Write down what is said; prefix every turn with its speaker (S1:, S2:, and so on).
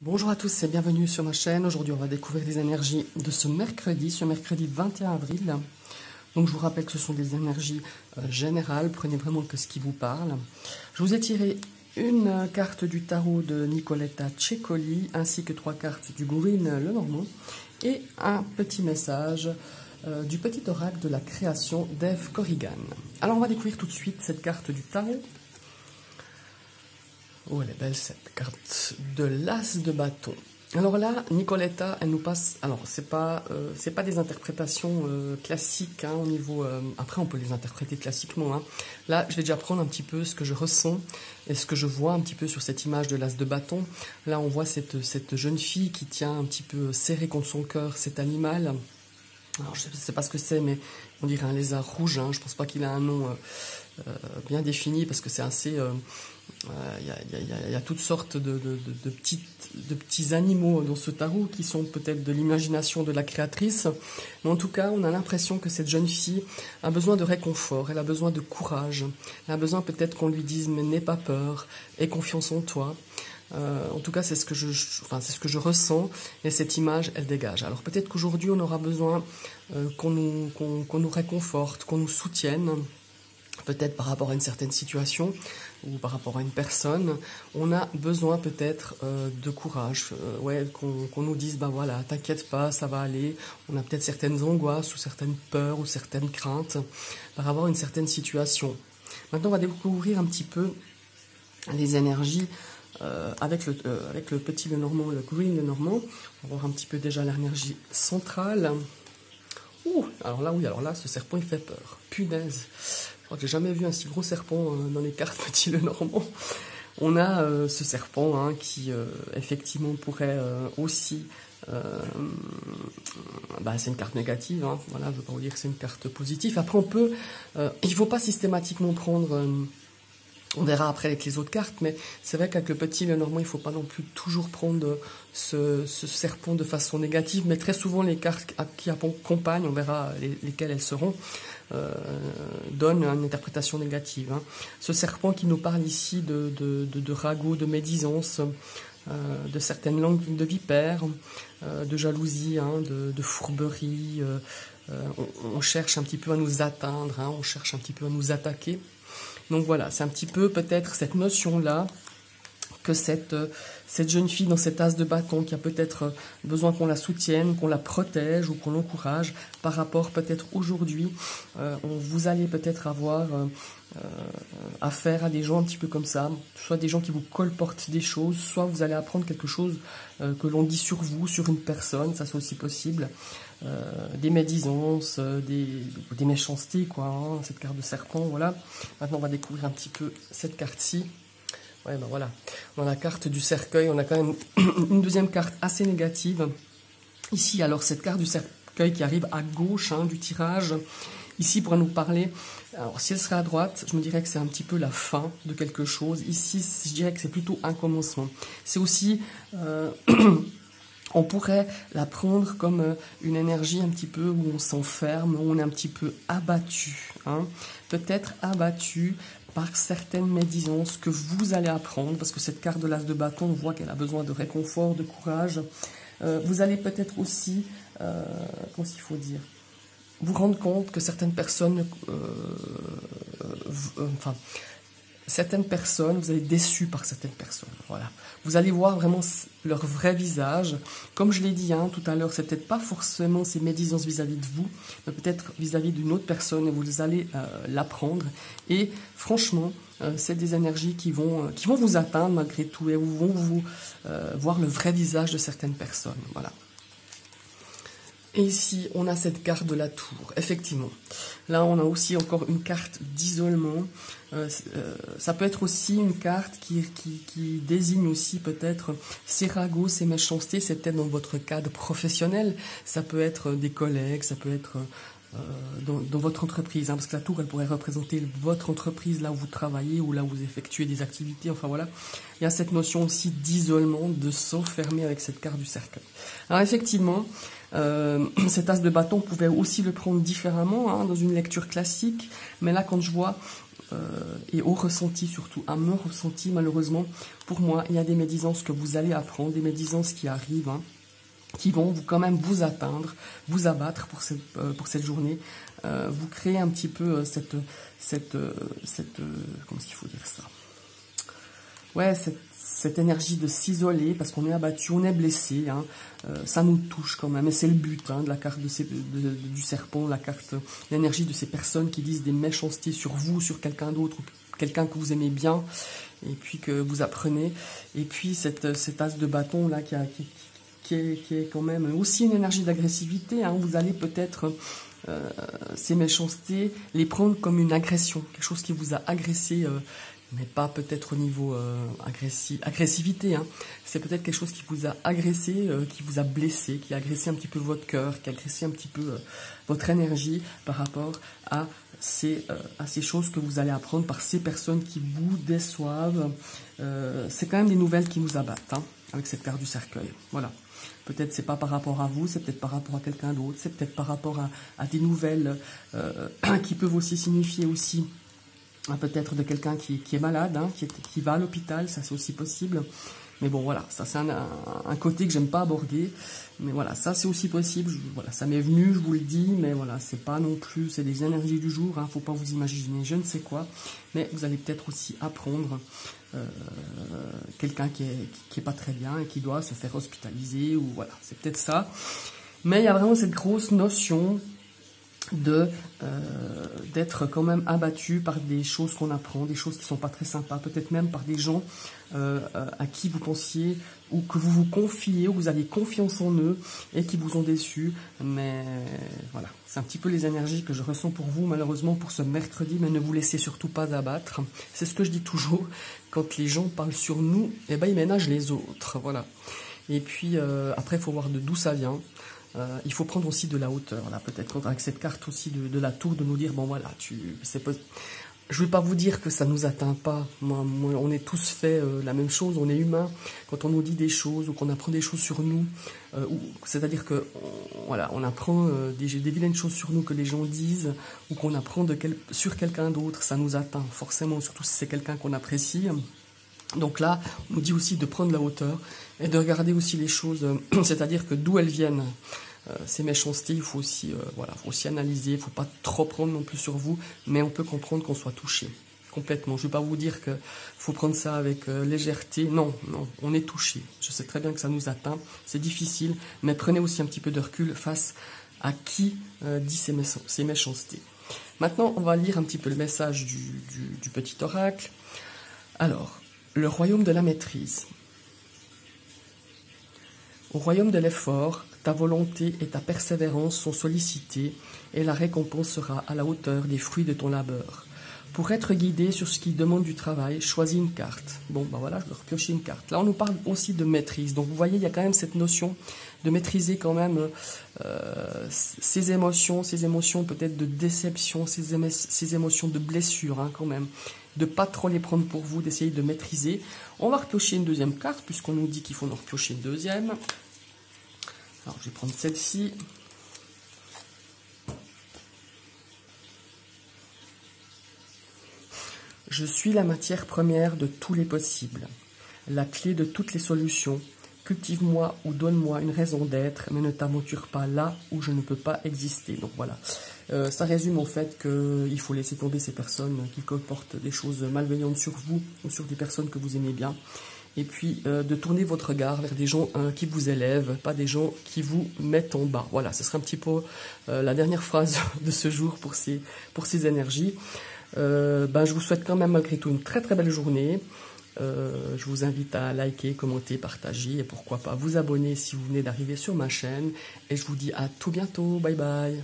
S1: Bonjour à tous et bienvenue sur ma chaîne. Aujourd'hui, on va découvrir des énergies de ce mercredi 21 avril. Donc, je vous rappelle que ce sont des énergies générales. Prenez vraiment que ce qui vous parle. Je vous ai tiré une carte du tarot de Nicoletta Ceccoli, ainsi que 3 cartes du Green Lenormand et un petit message du petit oracle de la création d'Eve Corrigan. Alors, on va découvrir tout de suite cette carte du tarot. Oh, elle est belle cette carte de l'As de bâton. Alors là, Nicoletta, elle nous passe... Alors, c'est pas des interprétations classiques hein, au niveau... après, on peut les interpréter classiquement. Hein. Là, je vais déjà prendre un petit peu ce que je ressens et ce que je vois un petit peu sur cette image de l'As de bâton. Là, on voit cette jeune fille qui tient un petit peu serré contre son cœur cet animal. Alors, je ne sais pas ce que c'est, mais on dirait un lézard rouge. Hein. Je ne pense pas qu'il a un nom bien défini parce que c'est assez... Il y a toutes sortes de petits animaux dans ce tarot qui sont peut-être de l'imagination de la créatrice. Mais en tout cas, on a l'impression que cette jeune fille a besoin de réconfort, elle a besoin de courage. Elle a besoin peut-être qu'on lui dise « mais n'aie pas peur, aie confiance en toi ». En tout cas, c'est ce que je ressens et cette image, elle dégage. Alors peut-être qu'aujourd'hui, on aura besoin qu'on nous réconforte, qu'on nous soutienne, peut-être par rapport à une certaine situation ou par rapport à une personne. On a besoin peut-être de courage, ouais, qu'on nous dise, bah voilà, t'inquiète pas, ça va aller. On a peut-être certaines angoisses ou certaines peurs ou certaines craintes par rapport à une certaine situation. Maintenant, on va découvrir un petit peu les énergies avec le petit Lenormand, le Green Lenormand. On va voir un petit peu déjà l'énergie centrale. Ouh, alors là, oui, alors là, ce serpent, il fait peur. Punaise. Je crois que j'ai jamais vu un si gros serpent dans les cartes petit Lenormand. On a ce serpent hein, qui, effectivement, pourrait aussi... c'est une carte négative, hein, voilà, je ne veux pas vous dire que c'est une carte positive. Après, on peut... il ne faut pas systématiquement prendre... on verra après avec les autres cartes, mais c'est vrai qu'avec le petit Lenormand, il ne faut pas non plus toujours prendre ce serpent de façon négative, mais très souvent les cartes qui accompagnent, on verra lesquelles elles seront, donnent une interprétation négative. Hein. Ce serpent qui nous parle ici de ragots, de médisance, de certaines langues de vipères, de jalousie, hein, de fourberie. On cherche un petit peu à nous atteindre, hein, on cherche un petit peu à nous attaquer. Donc voilà, c'est un petit peu peut-être cette notion-là que cette jeune fille dans cet as de bâton qui a peut-être besoin qu'on la soutienne, qu'on la protège ou qu'on l'encourage par rapport peut-être aujourd'hui, vous allez peut-être avoir affaire à des gens un petit peu comme ça, soit des gens qui vous colportent des choses, soit vous allez apprendre quelque chose que l'on dit sur vous, sur une personne, ça c'est aussi possible. Des médisances, des méchancetés, quoi, hein, cette carte de serpent, voilà. Maintenant, on va découvrir un petit peu cette carte-ci. Ouais, ben voilà. Dans la carte du cercueil, on a quand même une deuxième carte assez négative. Ici, alors, cette carte du cercueil qui arrive à gauche hein, du tirage, ici, pourrait nous parler... Alors, si elle serait à droite, je me dirais que c'est un petit peu la fin de quelque chose. Ici, je dirais que c'est plutôt un commencement. C'est aussi... on pourrait la prendre comme une énergie un petit peu où on s'enferme, où on est un petit peu abattu. Hein. Peut-être abattu par certaines médisances que vous allez apprendre, parce que cette carte de l'As de bâton, on voit qu'elle a besoin de réconfort, de courage. Vous allez peut-être aussi, comment il faut dire, vous rendre compte que certaines personnes... certaines personnes, vous allez être déçu par certaines personnes, voilà. Vous allez voir vraiment leur vrai visage. Comme je l'ai dit hein, tout à l'heure, c'est peut-être pas forcément ces médisances vis-à-vis de vous, mais peut-être vis-à-vis d'une autre personne, et vous allez l'apprendre. Et franchement, c'est des énergies qui vont vous atteindre malgré tout, et vont vous voir le vrai visage de certaines personnes, voilà. Et ici, on a cette carte de la tour, effectivement. Là, on a aussi encore une carte d'isolement. Ça peut être aussi une carte qui désigne aussi peut-être ces ragots, ces méchancetés. C'est peut-être dans votre cadre professionnel. Ça peut être des collègues, ça peut être dans votre entreprise. Hein, parce que la tour, elle pourrait représenter votre entreprise, là où vous travaillez ou là où vous effectuez des activités. Enfin voilà, il y a cette notion aussi d'isolement, de s'enfermer avec cette carte du cercueil. Alors effectivement... cet as de bâton, on pouvait aussi le prendre différemment hein, dans une lecture classique, mais là quand je vois et au ressenti surtout, à mon ressenti malheureusement. Pour moi, il y a des médisances que vous allez apprendre, des médisances qui arrivent, hein, qui vont quand même vous atteindre, vous abattre pour cette journée. Vous créez un petit peu comment est-ce qu'il faut dire ça? Ouais, cette énergie de s'isoler parce qu'on est abattu, on est blessé, hein, ça nous touche quand même, et c'est le but, hein, de la carte du serpent, la carte, l'énergie de ces personnes qui disent des méchancetés sur vous, sur quelqu'un d'autre, quelqu'un que vous aimez bien, et puis que vous apprenez, et puis cet as de bâton là qui est quand même aussi une énergie d'agressivité, hein, vous allez peut-être ces méchancetés les prendre comme une agression, quelque chose qui vous a agressé, mais pas peut-être au niveau agressivité, hein. C'est peut-être quelque chose qui vous a agressé, qui vous a blessé, qui a agressé un petit peu votre cœur, qui a agressé un petit peu votre énergie par rapport à ces choses que vous allez apprendre par ces personnes qui vous déçoivent. C'est quand même des nouvelles qui nous abattent, hein, avec cette carte du cercueil. Voilà. Peut-être c'est pas par rapport à vous, c'est peut-être par rapport à quelqu'un d'autre, c'est peut-être par rapport à des nouvelles qui peuvent aussi signifier aussi peut-être de quelqu'un qui est malade, hein, qui va à l'hôpital, ça c'est aussi possible. Mais bon, voilà, ça c'est un côté que j'aime pas aborder. Mais voilà, ça c'est aussi possible. Voilà, ça m'est venu, je vous le dis, mais voilà, c'est pas non plus, c'est des énergies du jour, hein, faut pas vous imaginer je ne sais quoi. Mais vous allez peut-être aussi apprendre quelqu'un qui est pas très bien et qui doit se faire hospitaliser, ou voilà, c'est peut-être ça. Mais il y a vraiment cette grosse notion d'être quand même abattu par des choses qu'on apprend, des choses qui sont pas très sympas, peut-être même par des gens à qui vous pensiez, ou que vous vous confiez, ou vous avez confiance en eux, et qui vous ont déçu. Mais voilà, c'est un petit peu les énergies que je ressens pour vous, malheureusement, pour ce mercredi, mais ne vous laissez surtout pas abattre. C'est ce que je dis toujours, quand les gens parlent sur nous, eh ben, ils ménagent les autres, voilà. Et puis, après, il faut voir d'où ça vient. Il faut prendre aussi de la hauteur, là, peut-être avec cette carte aussi de la tour, de nous dire, bon voilà, je ne vais pas vous dire que ça ne nous atteint pas, moi, on est tous fait la même chose, on est humain, quand on nous dit des choses, ou qu'on apprend des choses sur nous, c'est-à-dire que voilà, on apprend des vilaines choses sur nous que les gens disent, ou qu'on apprend sur quelqu'un d'autre, ça nous atteint forcément, surtout si c'est quelqu'un qu'on apprécie. Donc là, on nous dit aussi de prendre la hauteur et de regarder aussi les choses, c'est-à-dire que d'où elles viennent, ces méchancetés, il faut aussi, voilà, faut aussi analyser, il ne faut pas trop prendre non plus sur vous, mais on peut comprendre qu'on soit touché, complètement. Je ne vais pas vous dire qu'il faut prendre ça avec légèreté, non, non, on est touché. Je sais très bien que ça nous atteint, c'est difficile, mais prenez aussi un petit peu de recul face à qui dit ces méchancetés. Maintenant, on va lire un petit peu le message du petit oracle. Alors, le royaume de la maîtrise. Au royaume de l'effort, ta volonté et ta persévérance sont sollicitées et la récompense sera à la hauteur des fruits de ton labeur. Pour être guidé sur ce qui demande du travail, choisis une carte. Bon, ben voilà, je vais repiocher une carte. Là, on nous parle aussi de maîtrise. Donc, vous voyez, il y a quand même cette notion de maîtriser quand même ces émotions peut-être de déception, ces émotions de blessure, hein, quand même. De pas trop les prendre pour vous, d'essayer de maîtriser. On va repiocher une deuxième carte, puisqu'on nous dit qu'il faut en repiocher une deuxième. Alors, je vais prendre celle-ci. Je suis la matière première de tous les possibles, la clé de toutes les solutions. Cultive-moi ou donne-moi une raison d'être, mais ne t'aventure pas là où je ne peux pas exister. Donc voilà, ça résume au fait qu'il faut laisser tomber ces personnes qui comportent des choses malveillantes sur vous ou sur des personnes que vous aimez bien. Et puis de tourner votre regard vers des gens qui vous élèvent, pas des gens qui vous mettent en bas. Voilà, ce sera un petit peu la dernière phrase de ce jour pour ces énergies. Je vous souhaite quand même malgré tout une très très belle journée. Je vous invite à liker, commenter, partager et pourquoi pas vous abonner si vous venez d'arriver sur ma chaîne. Et je vous dis à tout bientôt. Bye bye.